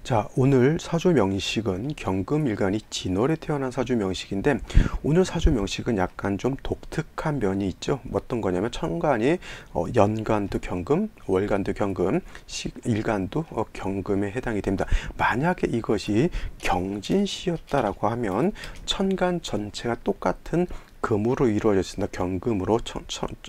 자, 오늘 사주 명식은 경금일간이 진월에 태어난 사주 명식인데, 오늘 사주 명식은 약간 좀 독특한 면이 있죠. 어떤 거냐면 천간이 연간도 경금, 월간도 경금, 일간도 경금에 해당이 됩니다. 만약에 이것이 경진시였다라고 하면 천간 전체가 똑같은 금으로 이루어졌습니다. 경금으로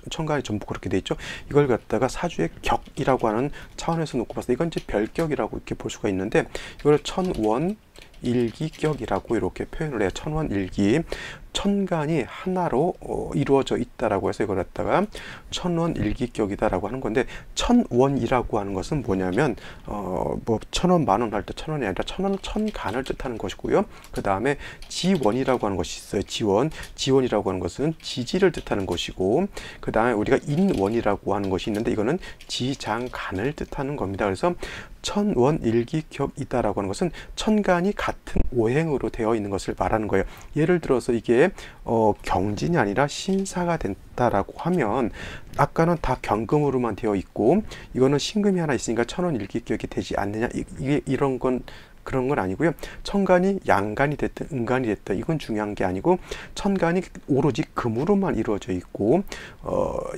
천간이 전부 그렇게 돼 있죠. 이걸 갖다가 사주의 격이라고 하는 차원에서 놓고 봤을 때 이건 이제 별격이라고 이렇게 볼 수가 있는데, 이걸 천원 일기격이라고 이렇게 표현을 해요. 천원일기, 천간이 하나로 이루어져 있다라고 해서 이걸 갖다가 천원일기격이다라고 하는 건데, 천원이라고 하는 것은 뭐냐면 뭐 천원 만원 할 때 천원이 아니라 천원 천간을 뜻하는 것이고요. 그 다음에 지원이라고 하는 것이 있어요. 지원이라고 하는 것은 지지를 뜻하는 것이고, 그 다음에 우리가 인원이라고 하는 것이 있는데 이거는 지장간을 뜻하는 겁니다. 그래서 천원일기격이다라고 하는 것은 천간이 같은 오행으로 되어 있는 것을 말하는 거예요. 예를 들어서 이게 경진이 아니라 신사가 된다라고 하면, 아까는 다 경금으로만 되어 있고 이거는 신금이 하나 있으니까 천원일기격이 되지 않느냐, 이런 건 그런 건 아니고요. 천간이 양간이 됐든 음간이 됐든 이건 중요한 게 아니고, 천간이 오로지 금으로만 이루어져 있고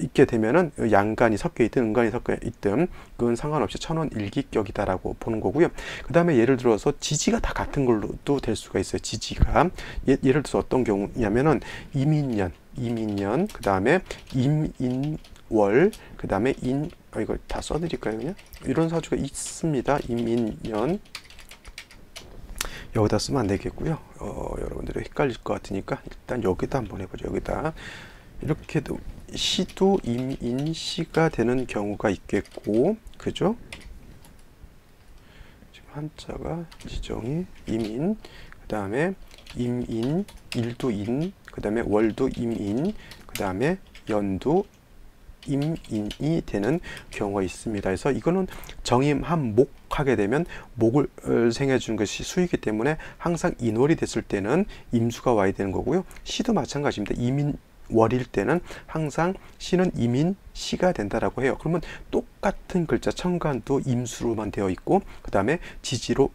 있게 되면은 양간이 섞여 있든 음간이 섞여 있든 그건 상관없이 천원일기격이다라고 보는 거고요. 그 다음에 예를 들어서 지지가 다 같은 걸로도 될 수가 있어요. 지지가 예를 들어서 어떤 경우냐면은 이민년, 그 다음에 임인월, 그 다음에 이걸 다 써드릴까요? 그냥 이런 사주가 있습니다. 임인년 여기다 쓰면 안 되겠고요. 여러분들이 헷갈릴 것 같으니까 일단 여기다 한번 해보죠. 여기다 이렇게도 시도 임인시가 되는 경우가 있겠고, 그죠? 지금 한자가 지정이 임인, 그 다음에 임인, 일도 인, 그 다음에 월도 임인, 그 다음에 연도 임인이 되는 경우가 있습니다. 그래서 이거는 정임한 목 하게 되면 목을 생해 주는 것이 수이기 때문에 항상 인월이 됐을 때는 임수가 와야 되는 거고요. 시도 마찬가지입니다. 임인월일 때는 항상 시는 임인시가 된다라고 해요. 그러면 똑같은 글자 천간도 임수로만 되어 있고, 그 다음에 지지도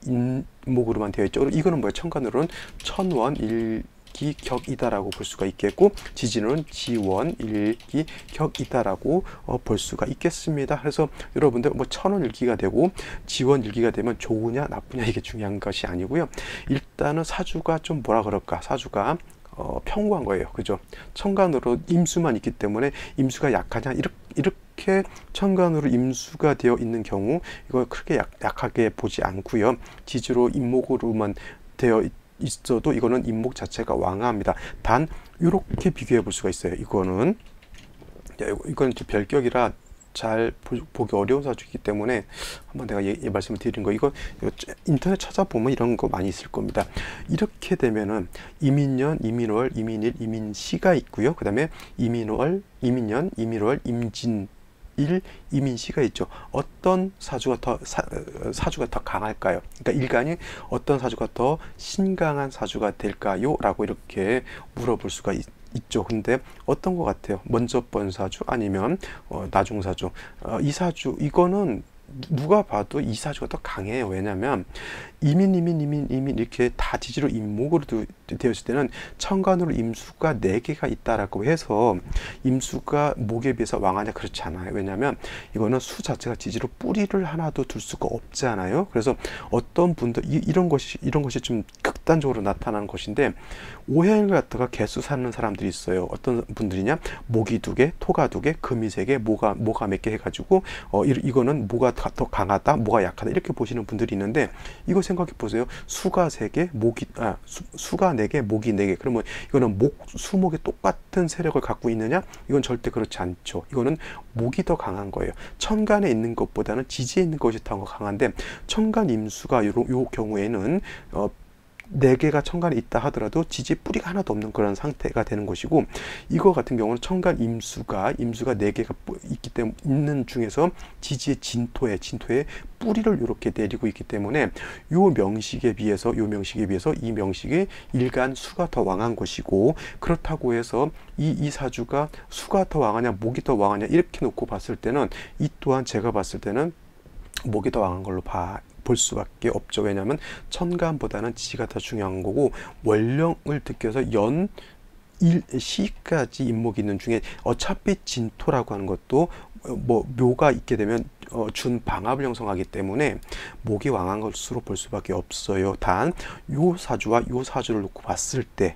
인목으로만 되어 있죠. 이거는 뭐예요? 천간으로는 천원일기격이다라고 볼 수가 있겠고, 지지는 지원일기격이다라고 볼 수가 있겠습니다. 그래서 여러분들 뭐 천원일기가 되고 지원일기가 되면 좋으냐 나쁘냐 이게 중요한 것이 아니고요. 일단은 사주가 좀 뭐라 그럴까, 사주가 평범한 거예요. 그죠? 천간으로 임수만 있기 때문에 임수가 약하냐, 이렇게 천간으로 임수가 되어 있는 경우 이거 그렇게 약하게 보지 않고요. 지지로 인목으로만 되어 있어도 이거는 인목 자체가 왕합니다. 단 이렇게 비교해 볼 수가 있어요. 이건 별격이라 잘 보기 어려운 사주이기 때문에 한번 내가 말씀을 드린 거, 이거 인터넷 찾아보면 이런 거 많이 있을 겁니다. 이렇게 되면은 이민년, 이민월, 이민일, 이민시가 있고요. 그 다음에 이민월, 이민년, 이민월, 임진일, 이민시가 있죠. 어떤 사주가 더 강할까요? 그러니까 일간이 어떤 사주가 더 신강한 사주가 될까요? 라고 이렇게 물어볼 수가 있죠. 근데 어떤 것 같아요? 먼저 번 사주 아니면 나중 사주? 이 사주, 이거는 누가 봐도 이 사주가 더 강해요. 왜냐면 이민 이렇게 다 지지로 임목으로 되었을 때는 천간으로 임수가 4개가 있다라고 해서 임수가 목에 비해서 왕하냐, 그렇지 않아요. 왜냐면 이거는 수 자체가 지지로 뿌리를 하나도 둘 수가 없잖아요. 그래서 어떤 분들 이런 것이 좀 극단적으로 나타나는 것인데, 오행을 갖다가 개수 사는 사람들이 있어요. 어떤 분들이냐, 목이 2개, 토가 2개, 금이 3개, 모가 몇 개 해가지고 이거는 뭐가 더 강하다, 뭐가 약하다 이렇게 보시는 분들이 있는데, 이거 생각해 보세요. 수가 3개, 수가 4개, 목이 4개. 그러면 이거는 수목이 똑같은 세력을 갖고 있느냐? 이건 절대 그렇지 않죠. 이거는 목이 더 강한 거예요. 천간에 있는 것보다는 지지에 있는 것이 더 강한데, 천간 임수가 요 경우에는 4개가 천간에 있다 하더라도 지지 뿌리가 하나도 없는 그런 상태가 되는 것이고, 이거 같은 경우는 천간 임수가 4개가 있는 중에서 지지의 진토에 뿌리를 이렇게 내리고 있기 때문에 요 명식에 비해서 이 명식이 일간 수가 더 왕한 것이고, 그렇다고 해서 이 사주가 수가 더 왕하냐 목이 더 왕하냐 이렇게 놓고 봤을 때는, 이 또한 제가 봤을 때는 목이 더 왕한 걸로 볼 수밖에 없죠. 왜냐하면 천간보다는 지지가 더 중요한 거고, 월령을 득해서 연 시까지 인목이 있는 중에 어차피 진토라고 하는 것도 뭐 묘가 있게 되면 준 방합을 형성하기 때문에 목이 왕한 것으로 볼 수밖에 없어요. 단 요 사주와 요 사주를 놓고 봤을 때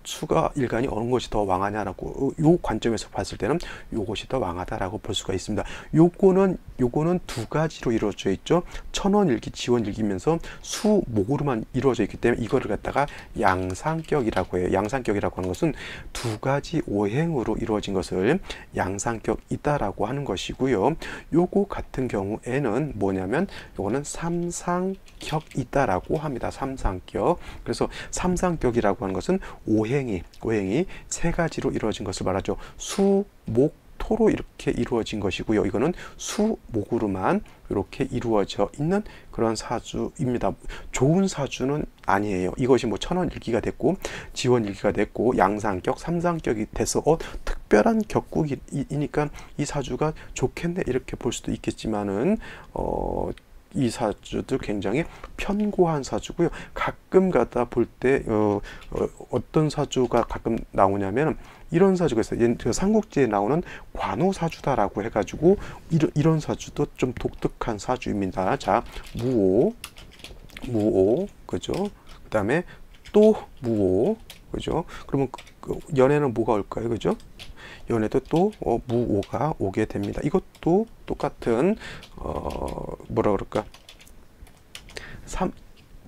수가 일간이 어느 것이 더 왕하냐라고 요 관점에서 봤을 때는 요것이 더 왕하다라고 볼 수가 있습니다. 요거는 두 가지로 이루어져 있죠. 천원일기, 지원일기면서 수목으로만 이루어져 있기 때문에 이거를 갖다가 양상격이라고 해요. 양상격이라고 하는 것은 두 가지 오행으로 이루어진 것을 양상격이다라고 하는 것이고요. 요거 같은 경우에는 뭐냐면 요거는 삼상격이다라고 합니다. 삼상격. 그래서 삼상격이라고 하는 것은 오행이 세 가지로 이루어진 것을 말하죠. 수, 목, 토로 이렇게 이루어진 것이고요. 이거는 수, 목으로만 이렇게 이루어져 있는 그런 사주입니다. 좋은 사주는 아니에요. 이것이 뭐 천원일기가 됐고 지원일기가 됐고 양상격, 삼상격이 돼서 특별한 격국이니까 이 사주가 좋겠네 이렇게 볼 수도 있겠지만은 이 사주도 굉장히 편고한 사주고요. 가끔 가다 볼 때 어떤 사주가 가끔 나오냐면 이런 사주가 있어요. 삼국지에 나오는 관우사주다라고 해가지고 이런 사주도 좀 독특한 사주입니다. 자, 무오, 그죠? 그 다음에 또 무오, 그죠? 그러면 연에는 뭐가 올까요, 그죠? 연에도 또 무오가 오게 됩니다. 이것도 똑같은 뭐라 그럴까?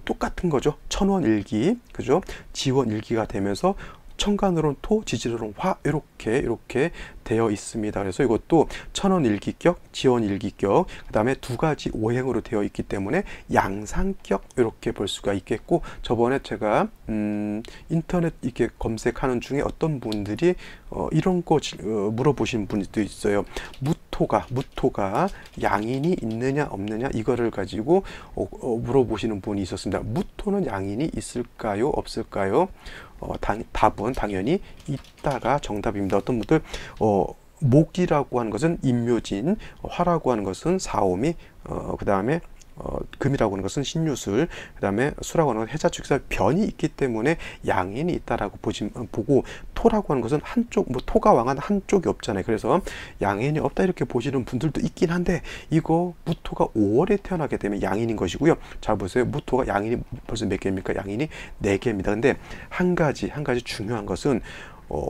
똑같은 거죠. 천원일기, 그죠? 지원일기가 되면서 천간으로는 토, 지지로는 화 이렇게 되어 있습니다. 그래서 이것도 천원일기격, 지원일기격, 그 다음에 두 가지 오행으로 되어 있기 때문에 양상격 이렇게 볼 수가 있겠고, 저번에 제가 인터넷 이렇게 검색하는 중에 어떤 분들이 이런 거 물어보신 분도 있어요. 무토가 양인이 있느냐 없느냐 이거를 가지고 물어보시는 분이 있었습니다. 무토는 양인이 있을까요 없을까요? 답은 당연히 있다가 정답입니다. 어떤 분들 목이라고 하는 것은 임묘진, 화라고 하는 것은 사오미, 그 다음에 금이라고 하는 것은 신유술, 그 다음에 수라고 하는 것은 해자축에서 변이 있기 때문에 양인이 있다라고 보고, 토라고 하는 것은 한쪽, 뭐 토가 왕한 한쪽이 없잖아요. 그래서 양인이 없다 이렇게 보시는 분들도 있긴 한데, 이거 무토가 5월에 태어나게 되면 양인인 것이고요. 자 보세요. 무토가 양인이 벌써 몇 개입니까? 양인이 4개입니다. 근데 한 가지 중요한 것은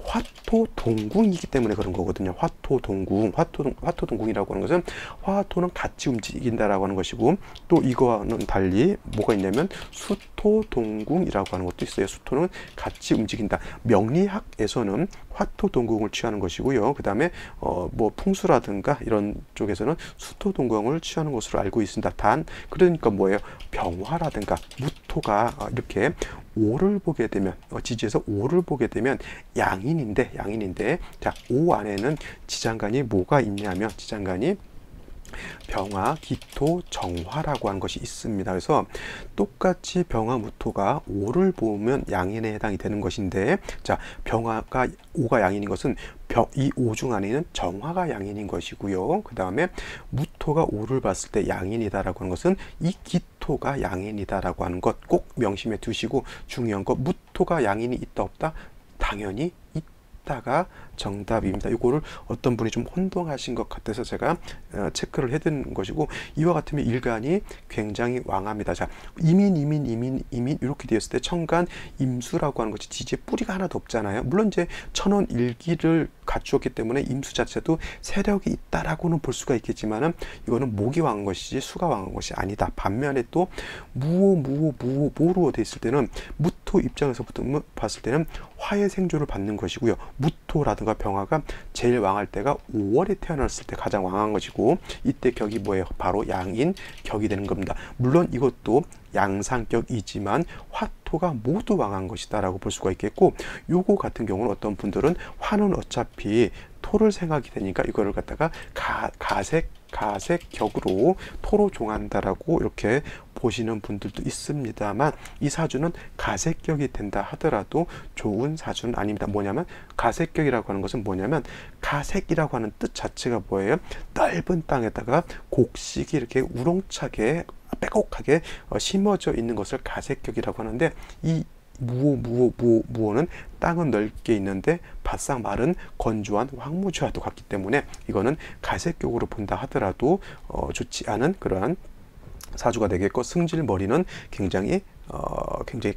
화토 동궁이기 때문에 그런 거거든요. 화토 동궁이라고 하는 것은 화토는 같이 움직인다라고 하는 것이고, 또 이거와는 달리 뭐가 있냐면 수토 동궁이라고 하는 것도 있어요. 수토는 같이 움직인다. 명리학에서는 화토 동궁을 취하는 것이고요. 그 다음에 뭐 풍수라든가 이런 쪽에서는 수토 동궁을 취하는 것으로 알고 있습니다. 단 그러니까 뭐예요? 병화라든가 무토가 이렇게 5를 보게 되면 지지에서 5를 보게 되면 양인인데 자, 5 안에는 지장간이 뭐가 있냐면 지장간이 병화, 기토, 정화라고 하는 것이 있습니다. 그래서 똑같이 병화, 무토가 5를 보면 양인에 해당이 되는 것인데, 자, 병화가 5가 양인인 것은 이 5 중 안에는 정화가 양인인 것이고요. 그 다음에 무토가 5를 봤을 때 양인이다라고 하는 것은 이 기토가 양인이다라고 하는 것 꼭 명심해 두시고, 중요한 거 무토가 양인이 있다 없다? 당연히 있다가 정답입니다. 이거를 어떤 분이 좀 혼동하신 것 같아서 제가 체크를 해둔 것이고, 이와 같으면 일간이 굉장히 왕합니다. 자, 이민 이렇게 되었을 때 천간 임수라고 하는 것이 지지에 뿌리가 하나도 없잖아요. 물론 이제 천원일기를 갖추었기 때문에 임수 자체도 세력이 있다라고는 볼 수가 있겠지만은 이거는 목이 왕한 것이지 수가 왕한 것이 아니다. 반면에 또 무로 돼 있을 때는 무토 입장에서부터 봤을 때는 화의 생조를 받는 것이고요. 무토라든가 병화가 제일 왕할 때가 5월에 태어났을 때 가장 왕한 것이고, 이때 격이 뭐예요? 바로 양인 격이 되는 겁니다. 물론 이것도 양상격이지만 화토가 모두 왕한 것이다 라고 볼 수가 있겠고, 요거 같은 경우는 어떤 분들은 화는 어차피 토를 생각이 되니까 이거를 갖다가 가색격으로 토로 종한다라고 이렇게 보시는 분들도 있습니다만, 이 사주는 가색격이 된다 하더라도 좋은 사주는 아닙니다. 뭐냐면 가색격이라고 하는 것은 뭐냐면, 가색이라고 하는 뜻 자체가 뭐예요? 넓은 땅에다가 곡식이 이렇게 우렁차게 빼곡하게 심어져 있는 것을 가색격이라고 하는데, 이 무호는 땅은 넓게 있는데 바싹 마른 건조한 황무지와도 같기 때문에 이거는 갈색격으로 본다 하더라도 좋지 않은 그러한 사주가 되겠고, 승질머리는 굉장히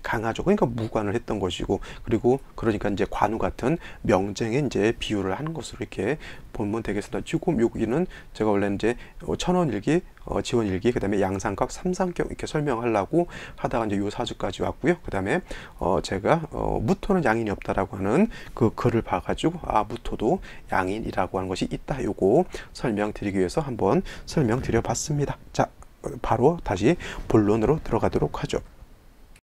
강하죠. 그러니까 무관을 했던 것이고, 그리고 그러니까 이제 관우 같은 명쟁에 이제 비유를 하는 것으로 이렇게 보면 되겠습니다. 지금 여기는 제가 원래 이제 천원일기, 지원일기, 그 다음에 양상각, 삼상격 이렇게 설명하려고 하다가 이제 요 사주까지 왔고요. 그 다음에 제가 무토는 양인이 없다라고 하는 그 글을 봐가지고, 아, 무토도 양인이라고 하는 것이 있다, 요거 설명드리기 위해서 한번 설명드려 봤습니다. 자, 바로 다시 본론으로 들어가도록 하죠.